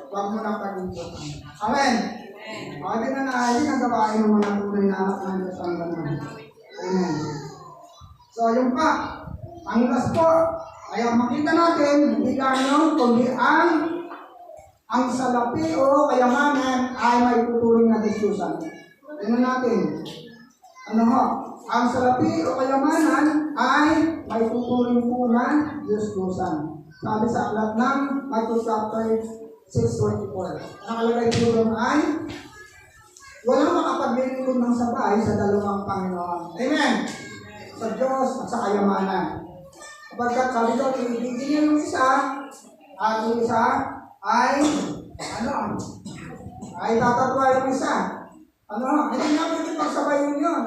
huwag mo nang pag-inputan. Amen? Pwede na naayos ang gawain ng mga tunay na anak ng Diyos ang ganun. Amen. So, yung pa, ang last po, ay makita natin, hindi lang kundi ang salapi o kayamanan ay may tuturing na diskusan. Tingnan natin. Ano ho? Ang salapi o kayamanan ay may tuturing po na diskusan. Sabi sa aklat ng Matthew chapter 6:24. Nakalagay po doon ay walang makapaglilingkod ng sabay sa dalawang Panginoon. Amen! Sa Diyos at sa kayamanan. Kapag sabi doon, ibigin niya yung isa, at yung isa ay ay tatatwa yung isa. Hindi na pwede pagsabayin yun.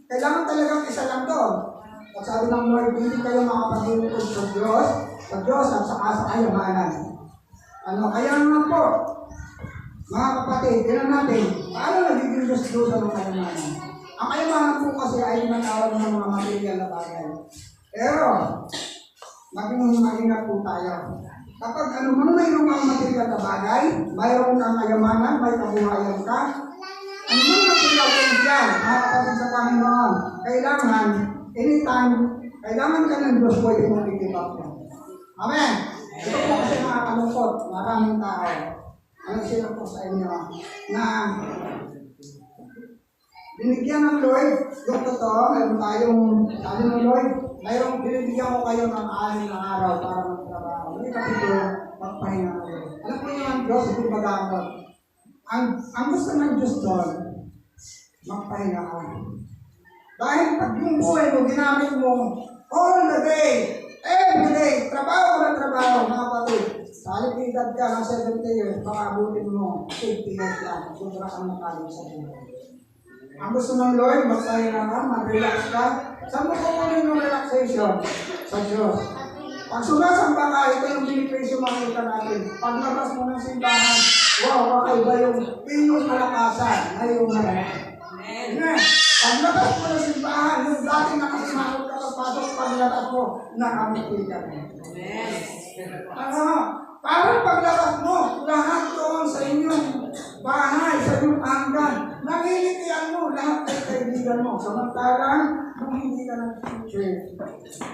Kailangan talagang isa lang doon. At sabi ng Lord, hindi kayo makapaglilingkod sa Diyos at sa kayamanan. Kaya nga po, mga kapatid, tinan natin, paano nagiging Diyos ng kayamanan? Ang kayamanan po kasi ay tinatawag ng mga material na bagay. Pero, maging maingat po tayo. Kapag mayroon kang material na bagay, mayroon kang kayamanan, may kabuhayan ka, anumang material po dyan, mga kapatid sa Panginoon, kailangan, anytime, kailangan ka ng Diyos, pwede mong i-give up yan. Amen! Ito po kasi nakakalungkot, maraming tao. Ano sila po sa inyo na binigyan ng Lord, yung totoo, mayroon tayong, sabi ng Lord, mayroong binibigyan ko kayo ng 6 na araw para magtrabaho. Hindi kapito, magpahinga kayo. Alam po yung ang Diyos, hindi magamot. Ang gusto ng Diyos doon, magpahinga ka. Dahil pag yung buhay mo, ginamit mo, all the day, every day, trabaho na trabaho, mga kapatid. Sa edad ka ng 70 years, baka abutin mo 50 years lang. Sobra kang makalim sa buhay. Ang gusto ng Lord, magpahinga ka, mag-relax ka. Saan mo kukunin yung relaxation? Sa Diyos. Pag sumasamba ka, ito yung beneficio makita natin. Paglabas mo ng simbahan, wow, kakaiba yung pinyong malakasan na yung Amen. Paglabas mo ng simbahan, yung dating nakasimangot ka pagpasok, paglabas mo, nakamiti ka. Parang paglabas mo, lahat doon sa inyong bahay, sa inyong hanggan, nangingitian mo, lahat ay kaibigan mo. Samantalang, kung hindi ka nag-church,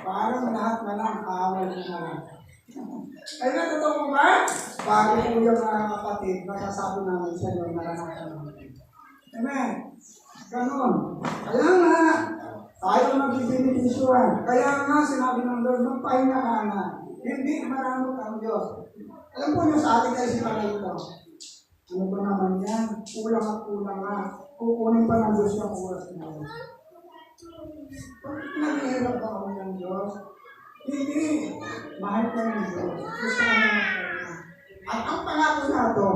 parang lahat na lang, awal mo na lang. Ay, natotoo mo ba? Bago po yung mga kapatid, masasabi namin sa inyo, naranasan namin. Amen. Ganon. Kaya nga, tayo magbibinisyuhan. Kaya nga, sinabi ng Lord, magpahinga ka na. Hindi maramot ang Diyos. Alam po niyo sa ating kaisipan na ito. Ano ba naman yan? Kulang at kulang nga. Kukunin pa ng Diyos yung oras na yun. Naghihirap ba kami ng Diyos? Hindi. Mahal ka ng Diyos. Gusto ka naman kayo. At ang pangako na ito,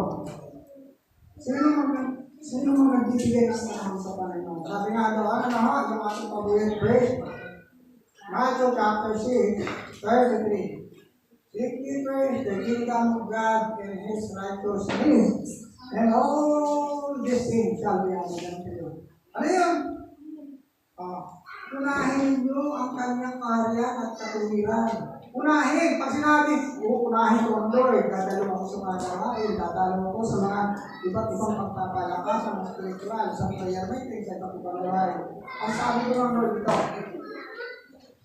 sino mo nagbibigay ng sinahan sa Panginoon? Sabi nga daw, yung ating pabuhin praise. Matthew chapter 6, 33. Seek ye first the kingdom of God and His righteousness, and all these things shall be added unto you. Ano yun? Unahin nyo ang kanyang kaharian at katuwiran. Unahin. Pag sinabi, unahin ko ang Lord, dadalo ako sa mga gawain, dadalo ako sa mga iba't ibang pagpapalakas, sa mga spiritual, sa prayer meeting, sa pagpapalaway. Ang sabi ko ng Lord ito,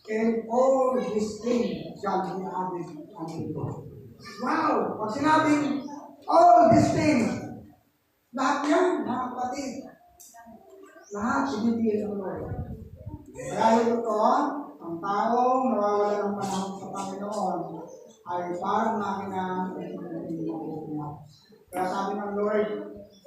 and all these things shall be added unto you. Wow! Pag sinabing all these things, lahat yan, mga kapatid. Lahat, ibibigay ng Lord. Dahil ito, ang taong nawawala ng panahon sa Panginoon ay parang makina ng kaya sabi ng Lord,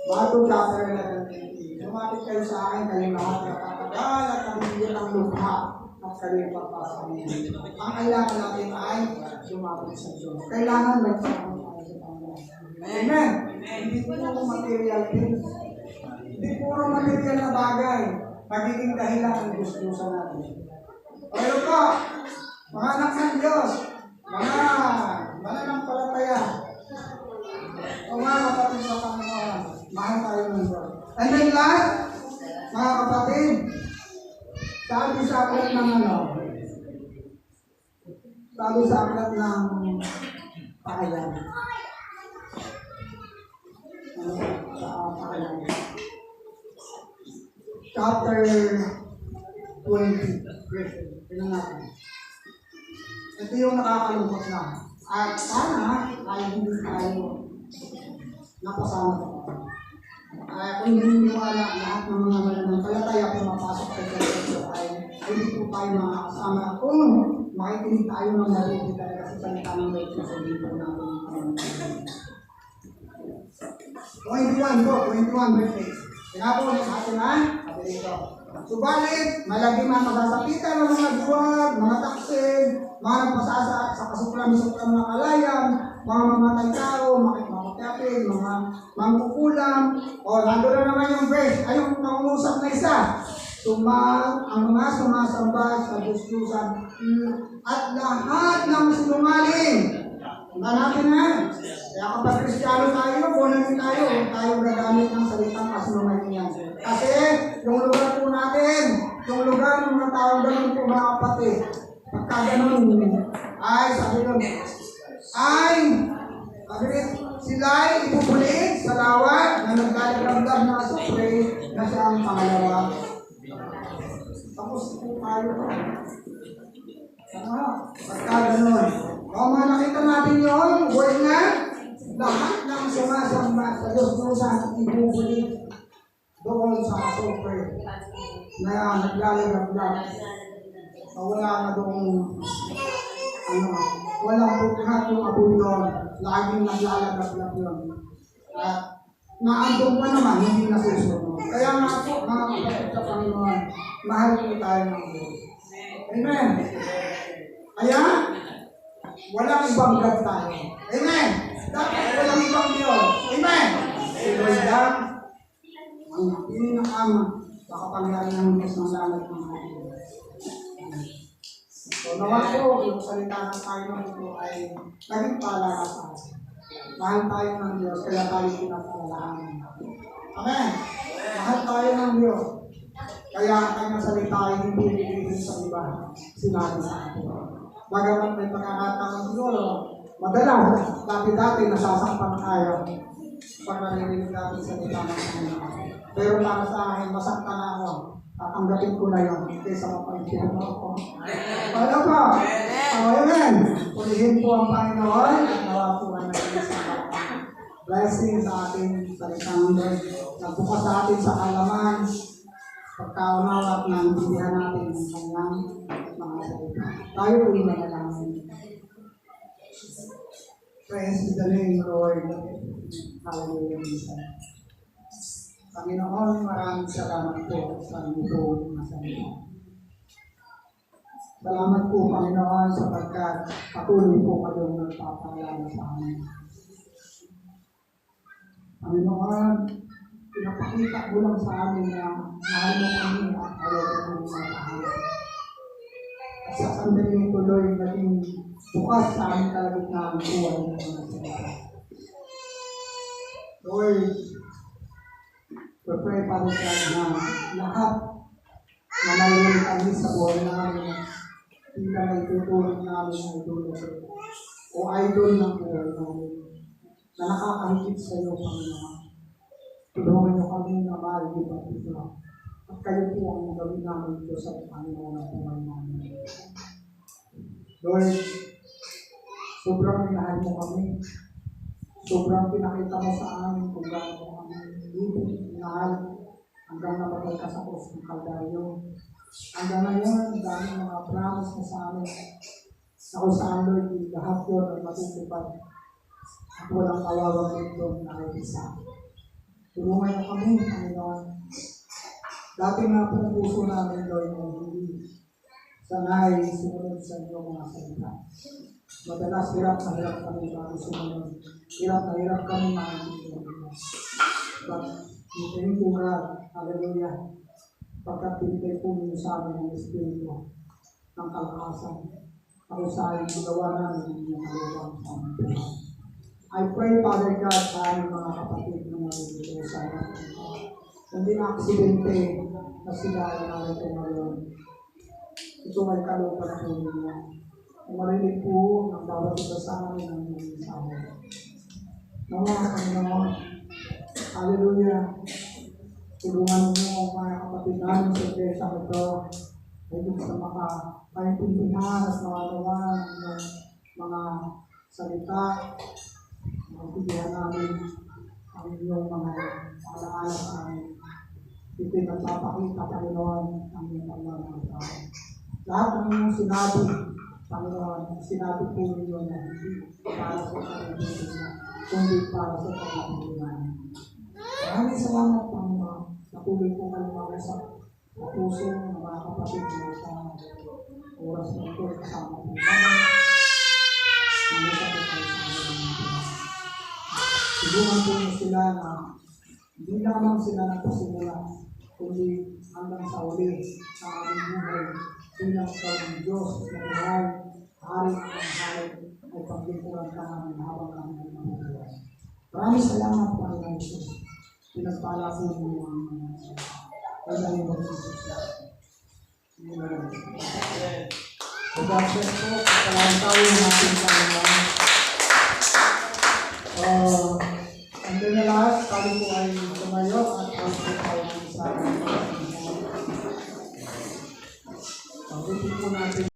bago chapter 11, lumapit kayo sa akin, kayong lahat na katagal at kamingin ang lupa at kayong pagpasamin. Ang kailangan natin ay lumapit sa Diyos. Kailangan magpapakita tayo sa Panginoon. Amen. Hindi puro material things. Hindi puro material na bagay. Magiging dahilan ang gusto natin. Pero po, mga anak ng Diyos, mga mananampalataya, o mga kapatid sa Panginoon, mahal tayo ng Diyos. And then last, mga kapatid, sabi sa aklat ng sabi sa aklat ng Pahayag. Chapter 20, verse 8. Tingnan natin. Ito yung nakakalungkot na. At sana ay hindi tayo napasama sa Panginoon. Kung naniniwala lahat ng mga mananampalataya pumapasok sa Diyos ay hindi po tayo makakasama kung makikinig tayo ng mabuti talaga sa salita ng Diyos sa dito natin. 21 po, 21 verse 8. Kaya po, natin na, sabi dito. Subalit, malagim ang masasakitan ng mga duwag, mga taksin, mga nagpasasa sa kasuklam-suklam na kalayam, mga mamatay tao, makikapapapin, mga mangkukulam, o nandun na naman yung verse, ay yung pangungusap na isa. Ang mga sumasamba sa Diyos-Diyosan at lahat ng sinungaling. Hanapin na. Kaya kapag Kristiyano tayo, bonanin tayo, huwag tayo gagamit ng salitang kasinungaling yan. Kasi yung lugar po natin, yung lugar ng mga taong ganun po mga kapatid, pagka ganun, ay sabi nun, sila ay ipupulit sa lawa na nagdalagdagdag na asupre na siya ang pangalawa. Tapos po tayo. Pagka ganun. O mga nakita natin yun, word na, lahat ng sumasamba sa Diyos-Diyosan ipupulit doon sa asupre na naglalagdagdag. Wala na doon, walang pagkat yung apoy doon, laging naglalagdagdag yun. At naandong pa naman, hindi nasusunod. Kaya nga po, mga kapatid sa Panginoon, mahal po tayo ng Diyos. Amen. Kaya, walang ibang God tayo. Amen. Dapat walang ibang Diyos. Amen. Si Lord lang, ang pinakama sa kapangyarihan ng Diyos ng langit ng ating. So, nawa po, yung salita ng Panginoon ito ay naging paalala sa atin. Mahal tayo ng Diyos, kaya tayo pinapaalalahanan. Amen. Mahal tayo ng Diyos. Kaya ang kanyang salita ay hindi pinipin sa iba. Sinabi sa atin. Bagamat may pagkakataon siguro, madalas, dati-dati nasasakpan tayo pag narinig natin sa salita ng Panginoon. Pero para sa akin, masakta na ako. Tatanggapin ko na yun. Kaysa mapagkira mo ako. Wala pa. Amen. Pulihin po ang Panginoon at nawa po ang blessing sa ating salitang Lord. Nagbukas sa atin sa kalaman, pagkaunawa at nandihan natin ang kanyang mga salita. Tayo po yung manalangin. Praise the name, Lord. Hallelujah. Panginoon, maraming salamat po sa ito na salita. Salamat po, Panginoon, sapagkat patuloy po kayong nagpapalala sa amin. Panginoon, pinapakita mo lang sa amin na mahal mo kami at ayaw ko kami matahan. At sa sandali tuloy naging bukas sa amin kalagitnaan ang buhay ng mga salita. Lord, pray para sa na lahat na mayroon kami sa buhay namin, hindi na may tuturing namin ang idol o idol ng buhay namin na nakakahigit sa iyo, Panginoon. Tulungan niyo kami na mahigit at ito. At kayo po ang gawin namin Diyos at Panginoon ng buhay namin. Lord, sobrang minahal mo kami. Sobrang pinakita mo sa amin kung gaano mo kami ibig, minahal, hanggang namatay ka sa krus ng Kalbaryo. Hanggang ngayon, ang daming mga promise mo sa amin. Ako sa Lord, lahat yun ay matutupad. At walang kawawang ito na kahit isa. Tulungan mo kami, Panginoon. Dati nga po ang puso namin, Lord, na hindi sanay sumunod sa inyong mga salita. Madalas hirap na hirap kami bago sumunod. Hirap na hirap kami makikita. But we thank you, God. Hallelujah. Pagkat pinitay po ninyo sa amin ang Espiritu ng kalakasan. Ako sa amin, magawa namin yung kalawang sa amin. I pray, Father God, sa aming mga kapatid na nandito sa amin. Hindi na aksidente na sila ay narito ngayon. Ito ay kalooban po ninyo. Kung marinig po ng bawat isa sa amin ang inyong mensahe. Nawa, Panginoon, hallelujah. Tulungan mo ang mga kapatid namin sa iglesia ito. Higit sa makapaintindihan at makatawan ng mga salita. Magpilihan namin ang inyong mga alaala sa amin. Ito'y nagpapakita, Panginoon, ang iyong pagmamahal. Lahat ng inyong sinabi, Panginoon, sinabi po ninyo na hindi para sa kaibigan, kundi para sa kaibigan. Maraming salamat, Panginoon. Natuloy po kayo mag-usap sa puso ng mga kapatid mo sa oras na ito kasama po namin. Mag-usap po kayo sa mga tulungan po niyo sila na hindi lamang sila nagpasimula, kundi hanggang sa uli sa aming buhay bilang ng Diyos na buhay, hari ng hari ay paglingkuran ka namin habang kami ay mabubuhay. Maraming salamat, Panginoon Jesus. Pinagpala po niyo ang kailangan mo Jesus. Amen. So God bless po. Salamat tayo natin sa mga. And then the last, sabi ko ay